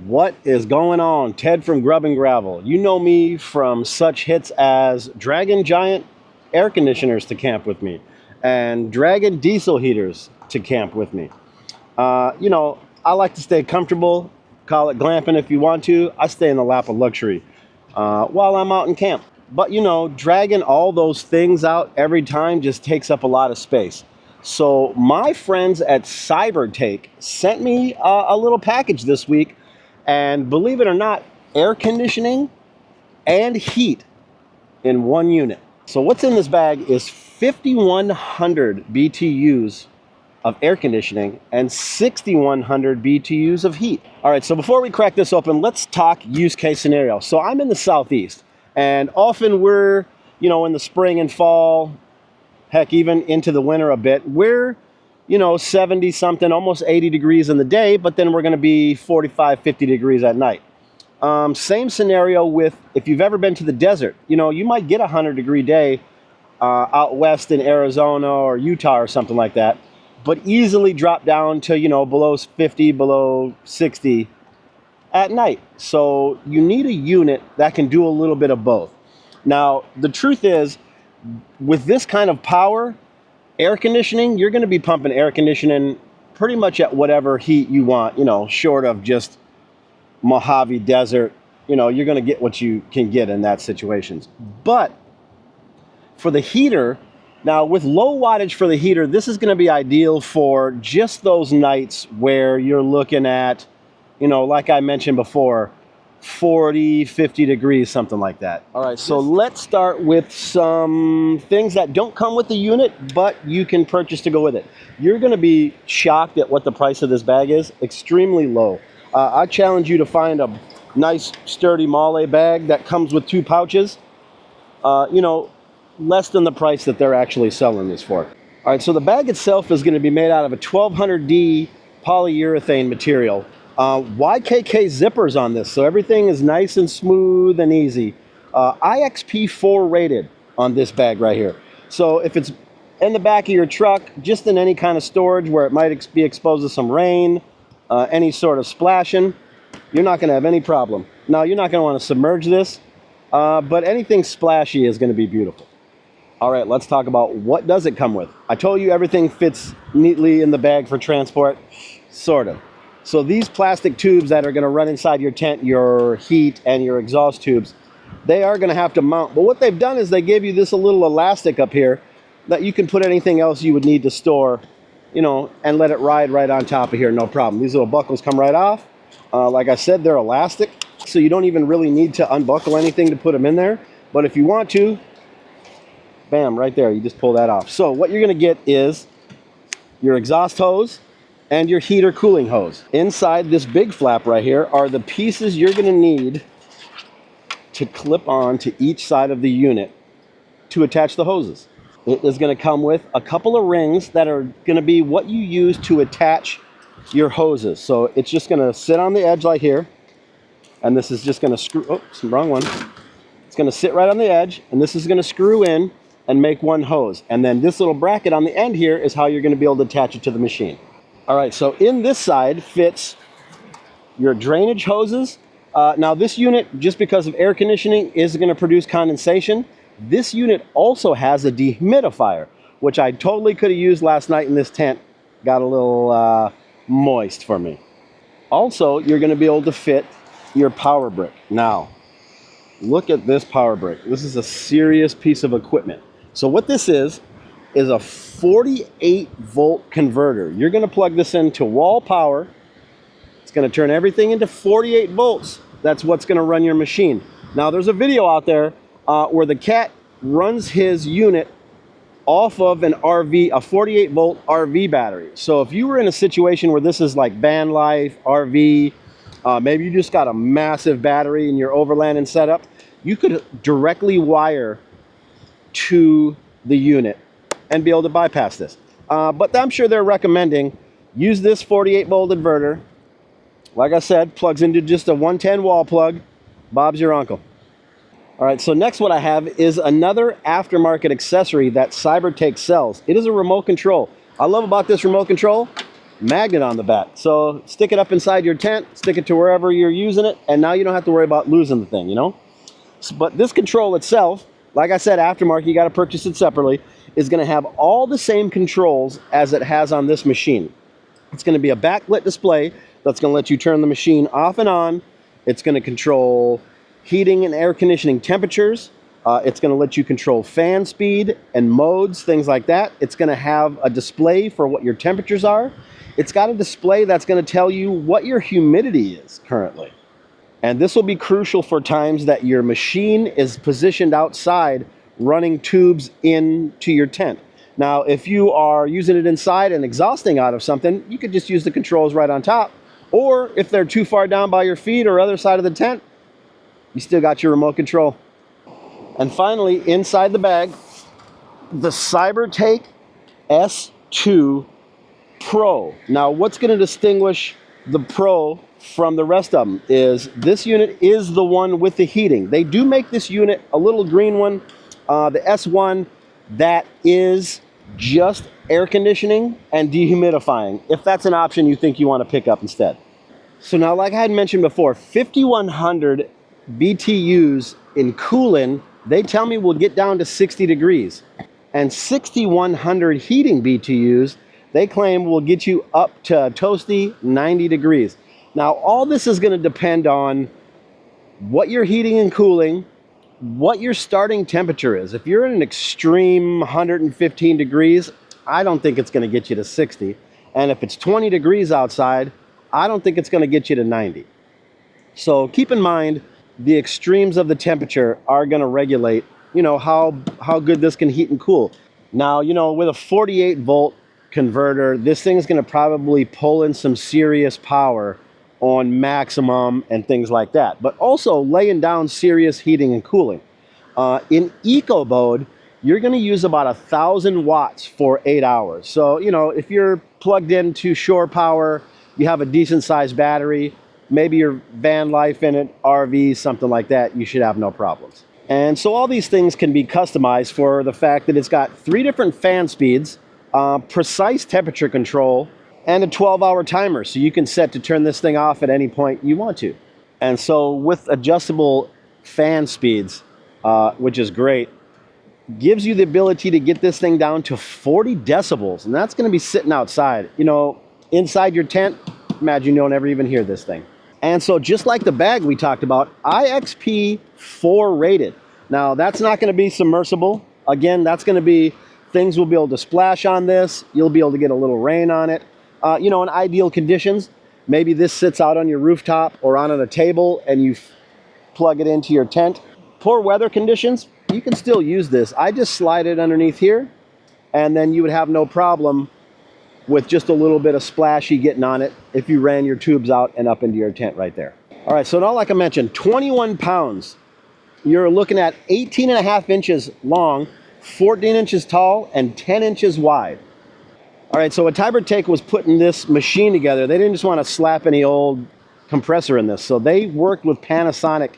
What is going on? Ted from Grub and Gravel. You know me from such hits as Dragon Giant air conditioners to camp with me and Dragon diesel heaters to camp with me. I like to stay comfortable, call it glamping if you want to. I stay in the lap of luxury while I'm out in camp. But dragging all those things out every time just takes up a lot of space. So my friends at Cybertake sent me a little package this week. And believe it or not, air conditioning and heat in one unit. So what's in this bag is 5,100 BTUs of air conditioning and 6,100 BTUs of heat. All right, so before we crack this open, let's talk use case scenario. So I'm in the Southeast, and often we're, in the spring and fall, heck, even into the winter a bit, we're 70 something, almost 80 degrees in the day, but then we're going to be 45, 50 degrees at night. Same scenario with, if you've ever been to the desert, you might get a 100-degree day out west in Arizona or Utah or something like that, but easily drop down to, below 50, below 60 at night. So you need a unit that can do a little bit of both. Now, the truth is, with this kind of power, air conditioning, you're going to be pumping air conditioning pretty much at whatever heat you want, short of just Mojave Desert. You're going to get what you can get in that situations. But for the heater, now with low wattage for the heater, this is going to be ideal for just those nights where you're looking at, like I mentioned before, 40, 50 degrees, something like that. All right, so let's start with some things that don't come with the unit, but you can purchase to go with it. You're going to be shocked at what the price of this bag is. Extremely low. I challenge you to find a nice, sturdy Mahle bag that comes with 2 pouches. Less than the price that they're actually selling this for. All right, so the bag itself is going to be made out of a 1200D polyurethane material. YKK zippers on this, so everything is nice and smooth and easy. IXP4 rated on this bag right here. So if it's in the back of your truck, just in any kind of storage where it might be exposed to some rain, any sort of splashing, you're not going to have any problem. Now, you're not going to want to submerge this, but anything splashy is going to be beautiful. All right, let's talk about what does it come with. I told you everything fits neatly in the bag for transport, sort of. So these plastic tubes that are going to run inside your tent, your heat and your exhaust tubes, they are going to have to mount. But what they've done is they gave you this a little elastic up here that you can put anything else you would need to store, and let it ride right on top of here, no problem. These little buckles come right off. Like I said, they're elastic, so you don't even really need to unbuckle anything to put them in there. But if you want to, bam, right there, you just pull that off. So what you're going to get is your exhaust hose and your heater cooling hose. Inside this big flap right here are the pieces you're going to need to clip on to each side of the unit to attach the hoses. It is going to come with a couple of rings that are going to be what you use to attach your hoses. So it's just going to sit on the edge like here, and this is just going to screw, oh, wrong one. It's going to sit right on the edge, and this is going to screw in and make one hose. And then this little bracket on the end here is how you're going to be able to attach it to the machine. All right, so in this side fits your drainage hoses. Now this unit, just because of air conditioning, is going to produce condensation. This unit also has a dehumidifier, which I totally could have used last night in this tent. Got a little moist for me. Also, you're going to be able to fit your power brick. Now, look at this power brick. This is a serious piece of equipment. So what this is a 48 volt converter. You're going to plug this into wall power. It's going to turn everything into 48 volts. That's what's going to run your machine. Now there's a video out there where the cat runs his unit off of an RV, a 48 volt RV battery. So if you were in a situation where this is like van life, RV, maybe you just got a massive battery in your overland and setup, you could directly wire to the unit and be able to bypass this. But I'm sure they're recommending use this 48 volt inverter. Like I said, plugs into just a 110 wall plug. Bob's your uncle. All right, so next what I have is another aftermarket accessory that Cybertake sells. It is a remote control. I love about this remote control, magnet on the back. So stick it up inside your tent, stick it to wherever you're using it, and now you don't have to worry about losing the thing, you know? But this control itself, like I said, aftermarket, you got to purchase it separately, is going to have all the same controls as it has on this machine. It's going to be a backlit display that's going to let you turn the machine off and on. It's going to control heating and air conditioning temperatures. It's going to let you control fan speed and modes, things like that. It's going to have a display for what your temperatures are. It's got a display that's going to tell you what your humidity is currently. And this will be crucial for times that your machine is positioned outside running tubes into your tent. Now, if you are using it inside and exhausting out of something, you could just use the controls right on top. Or if they're too far down by your feet or other side of the tent, you still got your remote control. And finally, inside the bag, the Cybertake S2 Pro. Now, what's going to distinguish the Pro from the rest of them is this unit is the one with the heating. They do make this unit, a little green one, the S1, that is just air conditioning and dehumidifying, if that's an option you think you want to pick up instead. So now, like I had mentioned before, 5,100 BTUs in cooling, they tell me we'll get down to 60 degrees. And 6,100 heating BTUs, they claim will get you up to a toasty 90 degrees. Now, all this is going to depend on what you're heating and cooling, what your starting temperature is. If you're in an extreme 115 degrees, I don't think it's going to get you to 60. And if it's 20 degrees outside, I don't think it's going to get you to 90. So keep in mind, the extremes of the temperature are going to regulate, you know, how good this can heat and cool. Now, you know, with a 48 volt converter, this thing is going to probably pull in some serious power on maximum and things like that, but also laying down serious heating and cooling. In eco mode, you're going to use about 1,000 watts for 8 hours. So, you know, if you're plugged into shore power, you have a decent sized battery, maybe your van life in it, RV, something like that, you should have no problems. And so all these things can be customized for the fact that it's got 3 different fan speeds, precise temperature control, and a 12-hour timer, so you can set to turn this thing off at any point you want to. And so with adjustable fan speeds, which is great, gives you the ability to get this thing down to 40 decibels, and that's going to be sitting outside. You know, inside your tent, imagine you don't ever even hear this thing. And so just like the bag we talked about, IXP4 rated. Now, that's not going to be submersible. Again, that's going to be things will be able to splash on this. You'll be able to get a little rain on it. You know, in ideal conditions, maybe this sits out on your rooftop or on a table and you plug it into your tent. Poor weather conditions, you can still use this. I just slide it underneath here, and then you would have no problem with just a little bit of splashy getting on it if you ran your tubes out and up into your tent right there. All right, so now, like I mentioned, 21 pounds. You're looking at 18.5 inches long, 14 inches tall, and 10 inches wide. All right, so when Cybertake was putting this machine together, they didn't just want to slap any old compressor in this. So they worked with Panasonic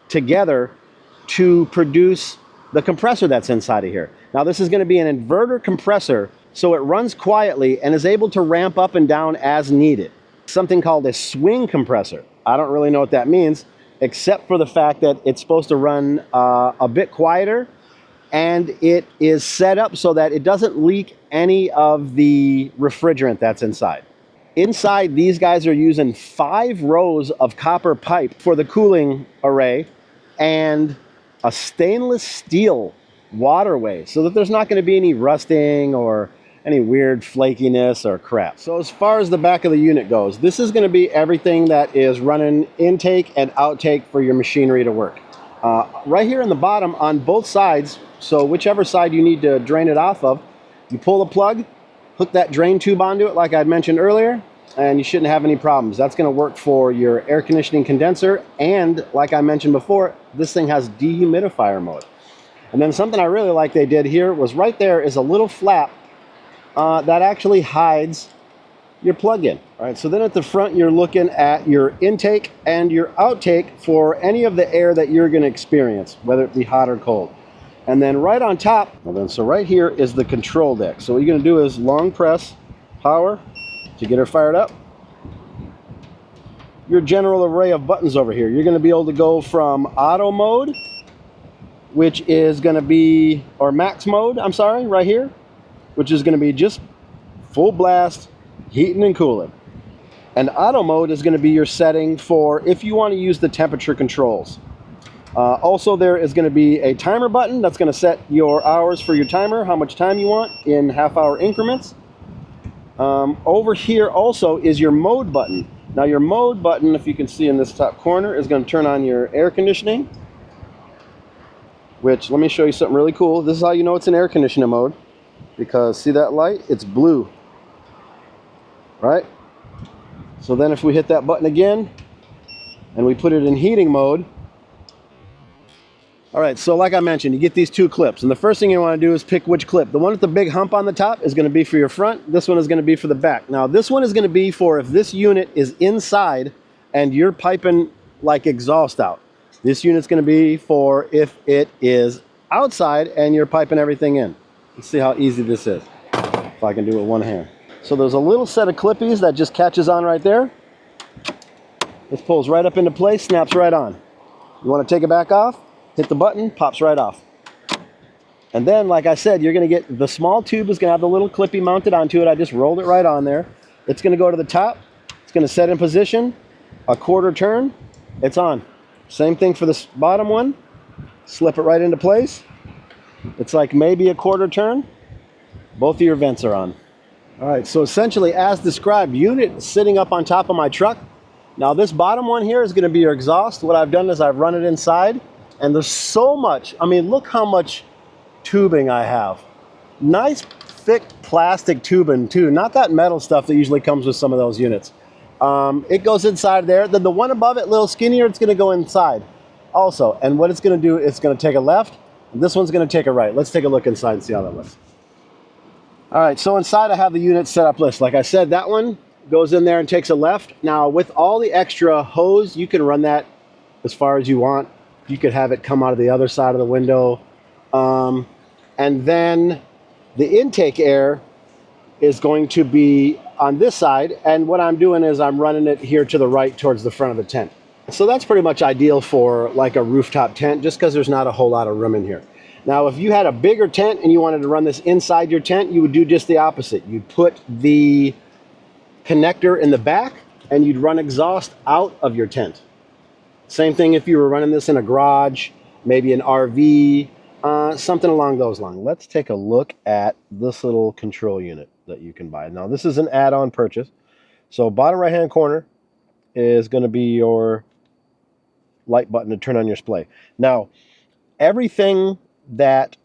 together to produce the compressor that's inside of here. Now, this is going to be an inverter compressor, so it runs quietly and is able to ramp up and down as needed. Something called a swing compressor. I don't really know what that means, except for the fact that it's supposed to run a bit quieter, and it is set up so that it doesn't leak any of the refrigerant that's inside. Inside, these guys are using 5 rows of copper pipe for the cooling array and a stainless steel waterway so that there's not going to be any rusting or any weird flakiness or crap. So as far as the back of the unit goes, this is going to be everything that is running intake and outtake for your machinery to work. Right here in the bottom on both sides, so whichever side you need to drain it off of, you pull the plug, hook that drain tube onto it like I'd mentioned earlier, and you shouldn't have any problems. That's going to work for your air conditioning condenser, and like I mentioned before, this thing has dehumidifier mode. And then something I really like they did here was right there is a little flap that actually hides your plug-in. All right, so then at the front you're looking at your intake and your outtake for any of the air that you're going to experience, whether it be hot or cold. And then right on top, so right here is the control deck. So what you're going to do is long press, power, To get her fired up, your general array of buttons over here. You're going to be able to go from auto mode, which is going to be, or max mode, I'm sorry, right here, which is going to be just full blast, heating and cooling. And auto mode is going to be your setting for if you want to use the temperature controls. Also, there is going to be a timer button that's going to set your hours for your timer, how much time you want in half-hour increments. Over here also is your mode button. Now your mode button, if you can see in this top corner, is going to turn on your air conditioning. Which, let me show you something really cool. This is how you know it's in air conditioning mode. Because, see that light? It's blue. Right? So then if we hit that button again, and we put it in heating mode. Alright, so like I mentioned, you get these two clips. And the first thing you want to do is pick which clip. The one with the big hump on the top is going to be for your front. This one is going to be for the back. Now, this one is going to be for if this unit is inside and you're piping like exhaust out. This unit's going to be for if it is outside and you're piping everything in. Let's see how easy this is, if I can do it with one hand. So there's a little set of clippies that just catches on right there. This pulls right up into place, snaps right on. You want to take it back off, hit the button, pops right off. And then, like I said, you're going to get the small tube is going to have the little clippy mounted onto it. I just rolled it right on there. It's going to go to the top. It's going to set in position, a quarter turn, it's on. Same thing for this bottom one. Slip it right into place. It's like maybe a quarter turn. Both of your vents are on. All right, so essentially as described, unit sitting up on top of my truck. Now this bottom one here is going to be your exhaust. What I've done is I've run it inside and there's so much. I mean, look how much tubing I have. Nice thick plastic tubing too. Not that metal stuff that usually comes with some of those units. It goes inside there. Then the one above it, a little skinnier, it's going to go inside also. And what it's going to do, it's going to take a left. And this one's going to take a right. Let's take a look inside and see how that looks. All right, so inside I have the unit set up list. Like I said, that one goes in there and takes a left. Now with all the extra hose, you can run that as far as you want. You could have it come out of the other side of the window. And then the intake air is going to be on this side, and what I'm doing is I'm running it here to the right towards the front of the tent. So that's pretty much ideal for like a rooftop tent, just because there's not a whole lot of room in here. Now if you had a bigger tent and you wanted to run this inside your tent, you would do just the opposite. You'd put the connector in the back and you'd run exhaust out of your tent. Same thing if you were running this in a garage, maybe an RV, something along those lines. Let's take a look at this little control unit that you can buy. Now this is an add-on purchase. So bottom right hand corner is going to be your light button to turn on your display. Now everything that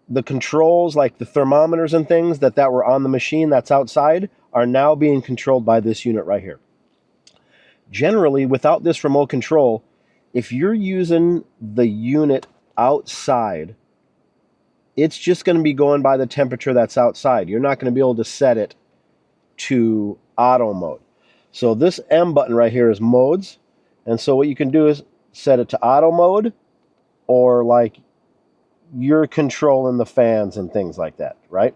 the controls, like the thermometers and things that were on the machine that's outside, are now being controlled by this unit right here. Generally, without this remote control, if you're using the unit outside, it's just going to be going by the temperature that's outside. You're not going to be able to set it to auto mode. So this M button right here is modes. And so what you can do is set it to auto mode, or like you're controlling the fans and things like that, right?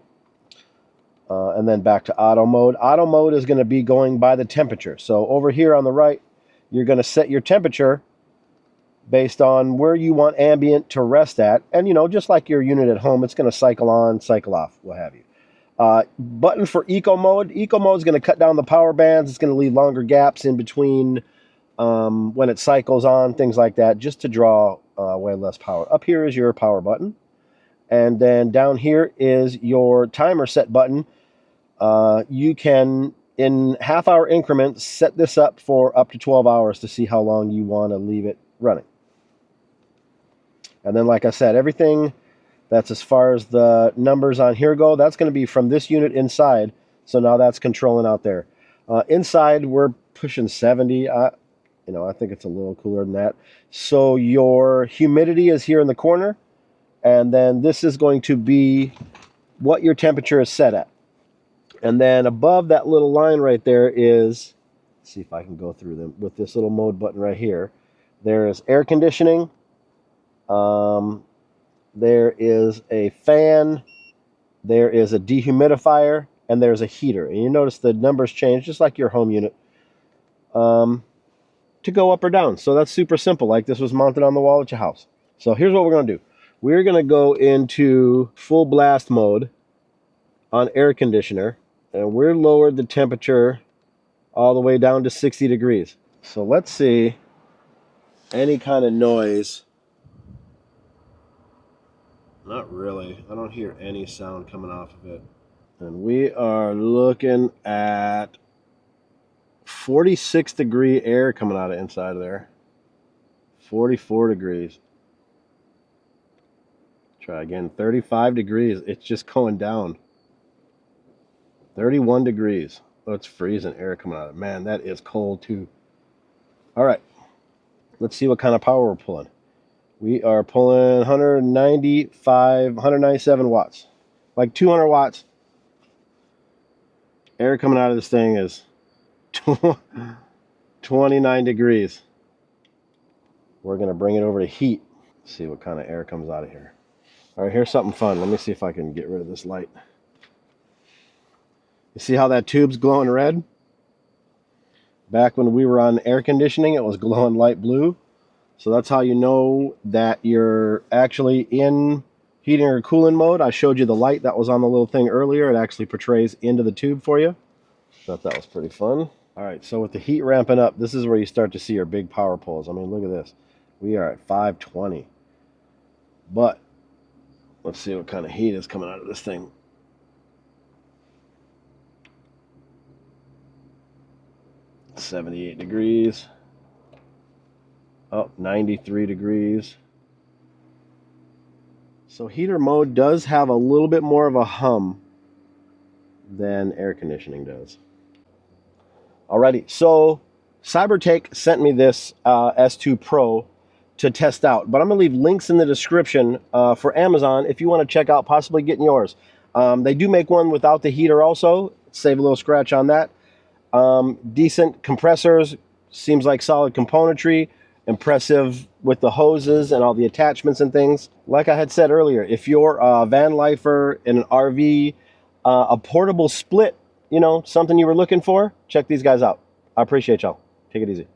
And then back to auto mode. Auto mode is going to be going by the temperature. So over here on the right, you're going to set your temperature based on where you want ambient to rest at. And, you know, just like your unit at home, it's going to cycle on, cycle off, what have you. Button for eco mode. Eco mode is going to cut down the power bands. It's going to leave longer gaps in between when it cycles on, things like that, just to draw way less power. Up here is your power button. And then down here is your timer set button. You can, in half-hour increments, set this up for up to 12 hours to see how long you want to leave it running. And then, like I said, everything that's as far as the numbers on here go, that's going to be from this unit inside. So now that's controlling out there. Inside, we're pushing 70. I think it's a little cooler than that. So your humidity is here in the corner. And then this is going to be what your temperature is set at. And then above that little line right there is, let's see if I can go through them with this little mode button right here. There is air conditioning. There is a fan. There is a dehumidifier. and there's a heater. And you notice the numbers change, just like your home unit, to go up or down. So that's super simple, like this was mounted on the wall at your house. So here's what we're going to do. We're going to go into full blast mode on air conditioner, and we're lowered the temperature all the way down to 60 degrees. So let's see any kind of noise. Not really. I don't hear any sound coming off of it. And we are looking at 46 degree air coming out of inside of there. 44 degrees. Try again. 35 degrees. It's just going down. 31 degrees. Oh, it's freezing air coming out of it. Man, that is cold too. All right. Let's see what kind of power we're pulling. We are pulling 197 watts. Like 200 watts. Air coming out of this thing is 29 degrees. We're going to bring it over to heat. See what kind of air comes out of here. All right, here's something fun. Let me see if I can get rid of this light. You see how that tube's glowing red? Back when we were on air conditioning, it was glowing light blue. So that's how you know that you're actually in heating or cooling mode. I showed you the light that was on the little thing earlier. It actually portrays into the tube for you. Thought that was pretty fun. All right, so with the heat ramping up, this is where you start to see your big power pulls. I mean, look at this. We are at 520. But let's see what kind of heat is coming out of this thing. $78 degrees. Oh, 93 degrees. So heater mode does have a little bit more of a hum than air conditioning does. Alrighty, so Cybertake sent me this S2 Pro to test out, but I'm going to leave links in the description for Amazon if you want to check out possibly getting yours. They do make one without the heater also. Save a little scratch on that. Decent compressors, seems like solid componentry, impressive with the hoses and all the attachments and things. Like I had said earlier, if you're a van lifer in an RV, a portable split, you know, something you were looking for, check these guys out. I appreciate y'all. Take it easy.